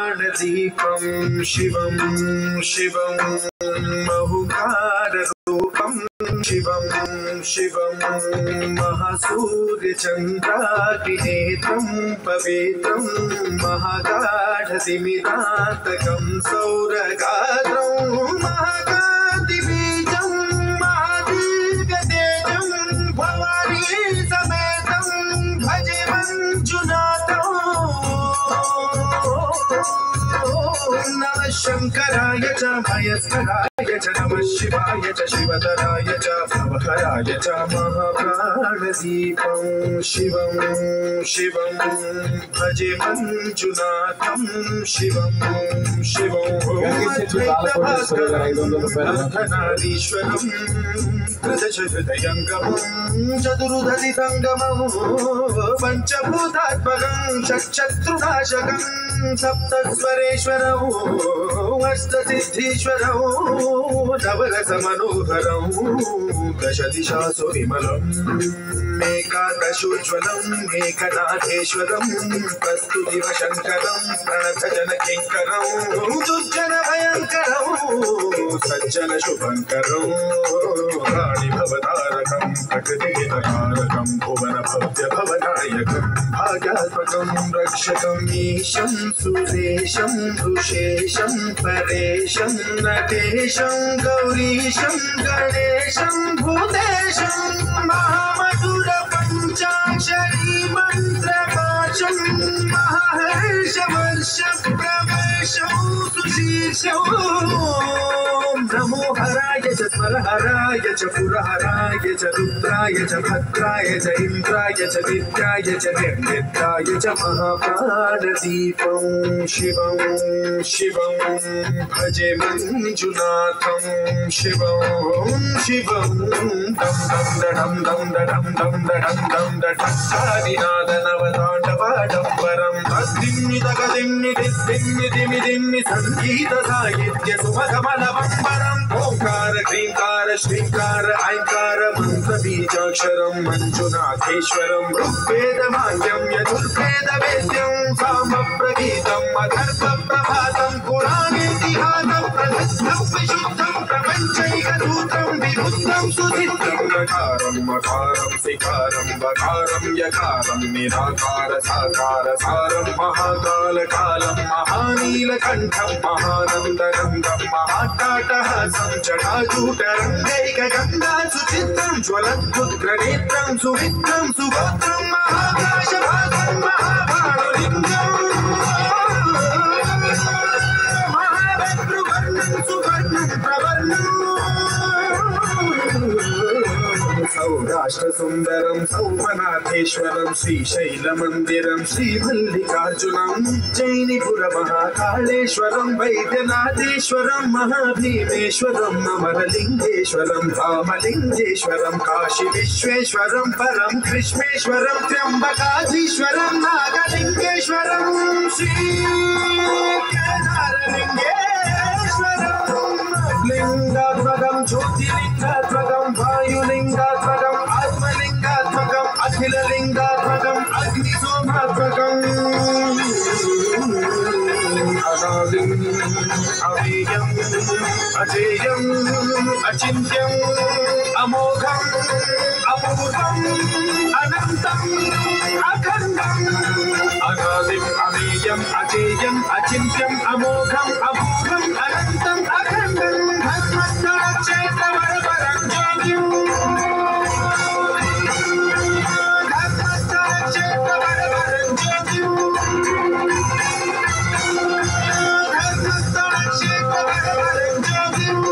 महाप्राणदीपं शिवं शिवं बहुकाररूपं शिवं शिवं महासूर्यचन्द्राग्निनेत्रं पवित्रं महागाढतिमिरान्तकं सौरगात्रं महाकान्तिबीजं महादीर्घतेजं भवानी समेतं भजे मञ्जुनाथं। नमः शंकराय च महेश्वराय च नमः शिवाय च शिवतराय च भवहराय च महाप्राणदीपं शिवं शिवं भजे मञ्जुनाथं शिवं शिवं अर्धनारीश्वरं त्रिदशहृदयङ्गमं चतुर्धरितङ्गमं पञ्चभूतात्मकं षट्शत्रुनाशकं सप्तस्वरेश्वरौ अष्टसिद्धीश्वरौ नवरसमनोहरौ दशदिशासु विमलम् एकादशोज्ज्वलम् एकनाथेश्वरं कस्तुरिवशङ्करं प्रणतजनकिङ्करौ दुर्जनभयङ्करौ सज्जनशुभङ्करौ प्राणिभवतारकं प्रकृतिहितकारकं भुवनभव्यभवनायकं भाग्यात्मकं रक्षकम् ईशं सुरेशं ऋषेशं परेशं नटेशं गौरीशं गणेशं भूतेशं महामधुरपञ्चाक्षरी मन्त्रवाचं महाहर्षवर्षप्रवेशौ सुशीर्षौ नमो हराय च स्मरहराय च पुरहराय च रुद्राय च भद्राय च इन्द्राय च विद्याय च निर्मित्राय च महाप्राणदीपं शिवं शिवं भजे मञ्जुनाथं शिवं शिवं दं दं दं दं दं दं दं नवताण्डवाडम्बरं तद्दिम्मितगदिम्मिदिम्मिदिम्मिदिम्मि सङ्गीतसाहित्य सुमधमलवम्बरम् ओंकार ह्रींकार श्रींकार ऐंकार मन्त्रबीजाक्षरं मञ्जुनाथेश्वरं ऋग्वेदमान्यं यजुर्वेदवेद्यं सामप्रगीतम् अथर्वप्रभातं पुराणेतिहासं प्रसिद्धं विशुद्धं प्रपञ्चैकसूत्रं विरुद्धं सुसिद्धं नकारं मकारं सिकारं बकारं यकारं निराकार साकार सारं महाकालकालं महानीलकण्ठं महानन्दरङ्गं महाट्टाटहासं जटाजूटरङ्गैकगङ्गा सुचित्रं ज्वलद्रुद्रनेत्रं सुमित्रं सुगोत्रं महाकाशभागं महाभानुलिङ्गं महाभद्रुवर्णं सुवर्णं प्रवर्णं सौराष्ट्रसुन्दरं सौमनाथेश्वरं श्रीशैलमन्दिरं श्रीमल्लिकार्जुनं जैनिपुरमहाकालेश्वरं वैद्यनाथेश्वरं महाभीमेश्वरं अमरलिङ्गेश्वरं धामलिङ्गेश्वरं काशीविश्वेश्वरं परं कृष्णेश्वरं त्र्यम्बकाधीश्वरं नागलिङ्गेश्वरं श्रीकेदारलिङ्गेश्वरं लिङ्गात्मकं ज्योतिलिङ्गात्मकं वायुलिङ्गात्मकम् आत्मलिङ्गात्मकम् अखिललिङ्गात्मकम् अग्निसोमात्मकम् अनादिम् अमेयम् अजेयम् अचिन्त्यम् अमोघम् अपूर्वम् अनन्तम् अखण्डम् अनादिम् अमेयम् अजेयम् अचिन्त्यम् अमोघम् अपूर्वम् अनन्तम् अखण्डम् क्षेत्रवरवरं ज्योतिम् क्षेत्रवरवरं ज्योतिम् क्षेत्रवरवरं ज्योतिम्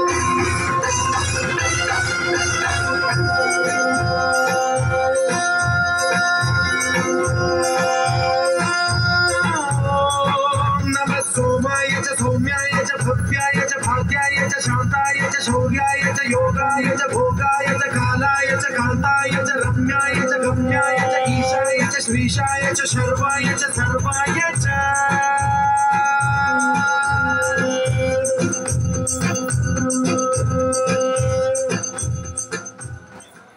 नमः सोमाय च सौम्याय च भव्याय च भाग्याय च शान्ताय च शौर्याय च योगाय च भोगाय च कालाय च कान्ताय च रम्याय च गम्याय च ईशाय च श्रीशाय च शर्वाय च सर्वाय च